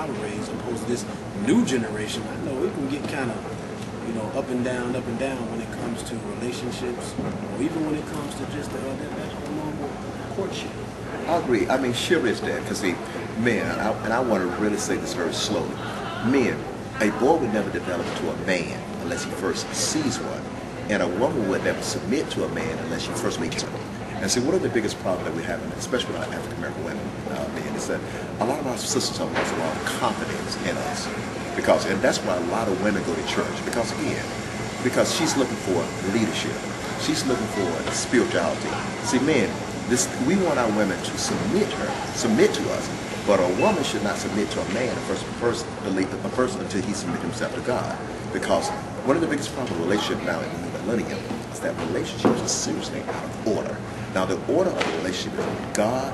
I was raised, opposed to this new generation. I know it can get kind of, up and down when it comes to relationships, or even when it comes to just that normal courtship. I agree. I mean, sure is that, because see, men, and I want to really say this very slowly. Men, a boy would never develop into a man unless he first sees one, and a woman would never submit to a man unless she first meets him. And see, one of the biggest problems that we have, especially with our African American women, men, is that a lot of our sisters have lost a lot of confidence in us, and that's why a lot of women go to church, because she's looking for leadership, she's looking for spirituality. See, men, we want our women to submit to us, but a woman should not submit to a man first until he submits himself to God. Because one of the biggest problems with relationship now in the new millennium is that relationships are seriously out of order. Now, the order of the relationship is God,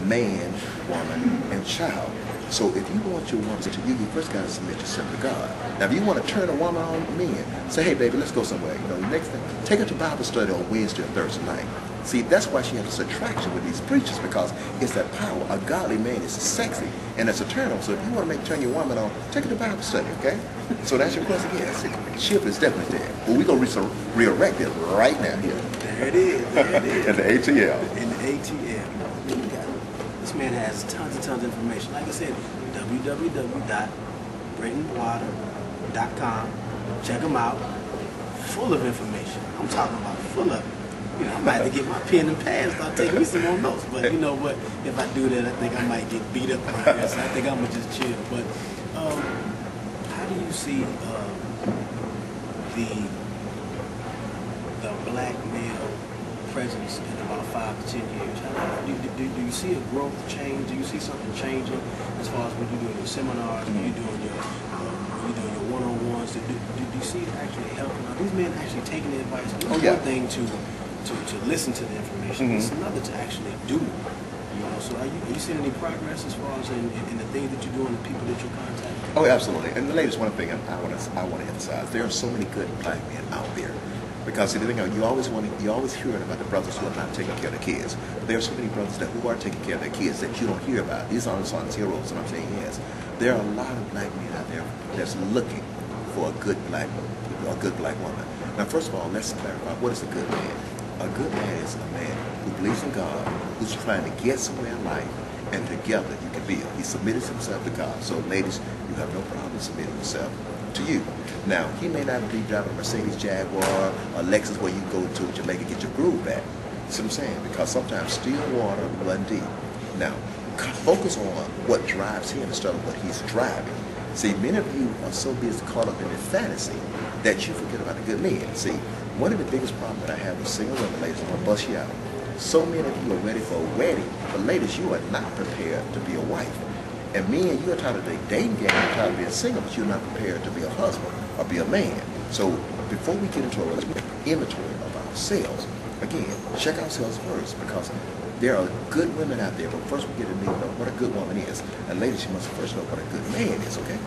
man, woman, and child. So if you want your woman to you first got to submit yourself to God. Now, if you want to turn a woman on men, say, hey, baby, let's go somewhere. The next thing, take her to Bible study on Wednesday or Thursday night. See, that's why she has this attraction with these preachers, because it's that power. A godly man is sexy, and it's a turn on. So if you want to turn your woman on, take her to Bible study, okay? So that's your question. Yes, ship is definitely there. But we're going to resurrect it right now here. There it is. In the ATL. In the ATL. This man has tons and tons of information. Like I said, www.brittenwater.com. Check him out. Full of information. I'm talking about full of it. I might have to get my pen and pad and start taking me some more notes. But you know what? If I do that, I think I might get beat up around here. So I think I'm going to just chill. But how do you see the black male presence in about 5 to 10 years? Do you see a growth change? Do you see something changing as far as when you're doing your seminars, when you're doing your one-on-ones? Do you see it actually helping? Are these men actually taking the advice? It's one thing to listen to the information. It's another to actually do it. So are you seeing any progress as far as in the things that you're doing, the people that you're contacting? Oh, absolutely. And the latest one thing I want to emphasize: there are so many good black men out there. Because the thing you always hearing about the brothers who are not taking care of their kids. But there are so many brothers who are taking care of their kids that you don't hear about. These aren't sons heroes, and I'm saying yes. There are a lot of black men out there that's looking for a good black woman. Now, first of all, let's clarify, what is a good man? A good man is a man who believes in God, who's trying to get somewhere in life, and together you can build. He submitted himself to God. So, ladies, you have no problem submitting yourself to you. Now, he may not be driving a Mercedes Jaguar or Lexus where you go to Jamaica get your groove back. See what I'm saying? Because sometimes still water run deep. Now, focus on what drives him instead of what he's driving. See, many of you are so busy caught up in the fantasy that you forget about the good men. See, one of the biggest problems that I have with single women, ladies, I'm going to bust you out. So many of you are ready for a wedding, but ladies, you are not prepared to be a wife. And men, you are tired of the dating game, you're tired of being single, but you're not prepared to be a husband or be a man. So before we get into a inventory of ourselves, again, check ourselves first, because there are good women out there, but first we get to know what a good woman is. And ladies, you must first know what a good man is, okay?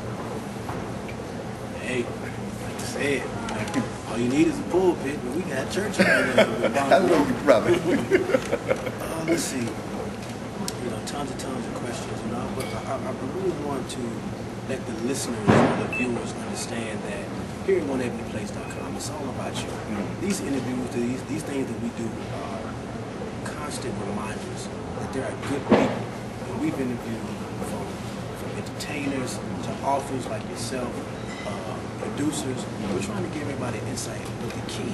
Hey, like I said, all you need is a pulpit, but we got church right now. I know you probably. Let's see. Tons of questions, but I really want to let the listeners and the viewers understand that here at oneebonyplace.com, it's all about you. These interviews, these things that we do are constant reminders that there are good people. And we've interviewed from entertainers to authors like yourself, producers. We're trying to give everybody insight, but the key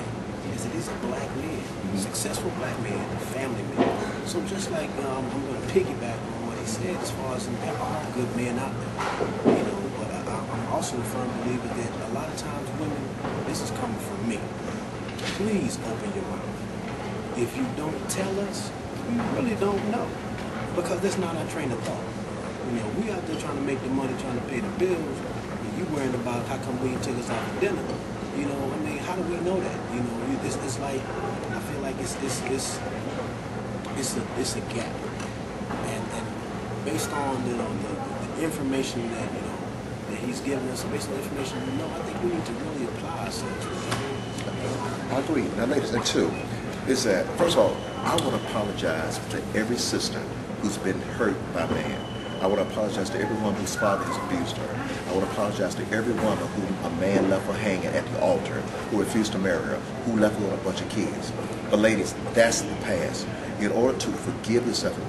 is that these are black men, successful black men, family men. So just like I'm going to piggyback on what he said as far as there are good men out there, but I'm also a firm believer that a lot of times women, this is coming from me. Please open your mouth. If you don't tell us, we really don't know, because that's not our train of thought. We out there trying to make the money, trying to pay the bills, and you worrying about how come we ain't take us out to dinner. How do we know that? It's like, I feel like it's a gap, and based on the information that he's given us, based on the information I think we need to really apply ourselves. I agree. Now, ladies, and two, is that, first of all, I want to apologize to every sister who's been hurt by man. I want to apologize to every woman whose father has abused her. I want to apologize to every woman who a man left her hanging at the altar, who refused to marry her, who left her with a bunch of kids. But ladies, that's the past. In order to forgive yourself,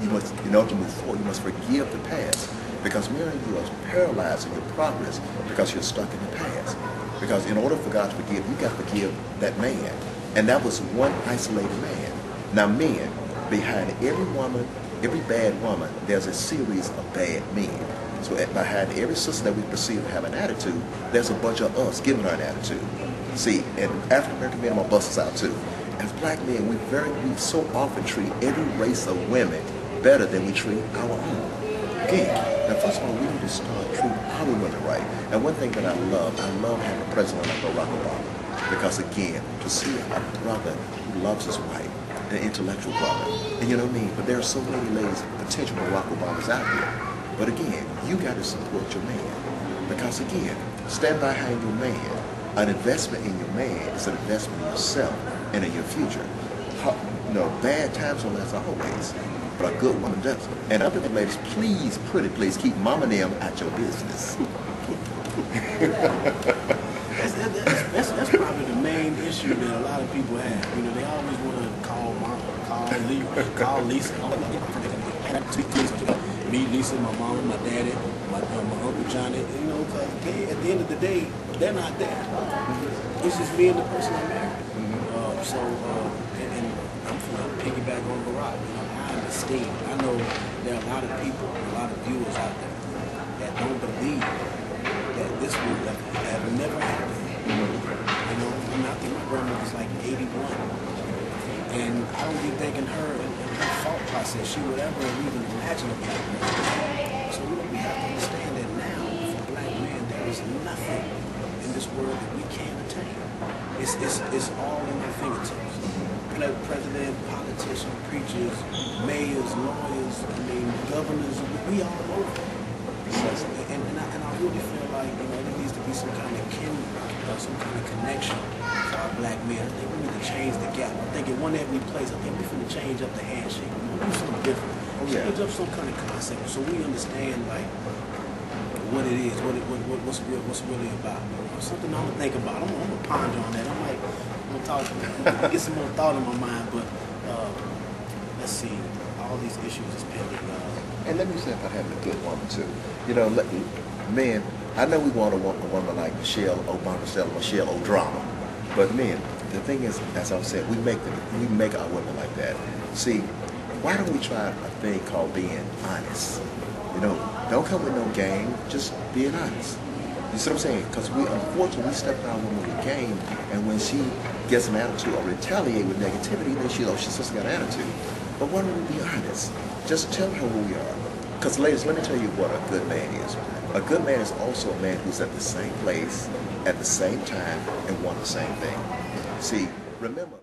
in order to move forward, you must forgive the past. Because marrying you is paralyzing your progress because you're stuck in the past. Because in order for God to forgive, you got to forgive that man. And that was one isolated man. Now men, behind every woman, every bad woman, there's a series of bad men. So behind every sister that we perceive to have an attitude, there's a bunch of us giving her an attitude. See, and African American men, I'm gonna bust us out too. As black men, we so often treat every race of women better than we treat our own. Again, now first of all, we need to start treating our women right. And one thing that I love having a president like Barack Obama. Because again, to see a brother who loves his wife, an intellectual brother, and you know what I mean? But there are so many ladies, potential Barack Obamas out there. But again, you got to support your man. Because again, stand behind your man. An investment in your man is an investment in yourself and in your future. Bad times don't last always. But a good woman does. And other ladies, please, pretty please, keep mama and them at your business. That's probably the main issue that a lot of people have. You know, they always want to call mama, call Lisa. Me, Lisa, my mama, my daddy, my Uncle Johnny. You know, because at the end of the day, they're not there. It's just me and the person I married. And I'm going to piggyback on Barack. You know, I understand. I know there are a lot of people, a lot of viewers out there that don't believe that this would have never happened. You know, I think my grandmother's like 81. And I don't be thinking her and her thought process, she would ever even imagine a black man. So we have to understand that now, for a black man, there is nothing in this world that we can't attain. It's all in our fingertips. President, politicians, preachers, mayors, lawyers, governors, we all over. And I really feel like, there needs to be some kind of some kind of connection for our black men. I think we need to change the gap. I think in one every place, I think we're going to change up the handshake. We're going to do something different. Change up some kind of concept so we understand what it is, what's really about. Something I'm gonna think about. I'm gonna ponder on that. I'm gonna get some more thought in my mind. But let's see, all these issues is pending. And let me say about having a good woman too. Men, I know we want a woman like Michelle Obama, Michelle O'Drama, but men, the thing is, as I said, we make our women like that. See, why don't we try a thing called being honest? Don't come with no game, just being honest. You see what I'm saying? Because unfortunately, we step in our woman with game, and when she gets an attitude or retaliate with negativity, then she's just got an attitude. But why don't we be honest? Just tell her who we are. Because ladies, let me tell you what a good man is. A good man is also a man who's at the same place, at the same time, and want the same thing. See, remember,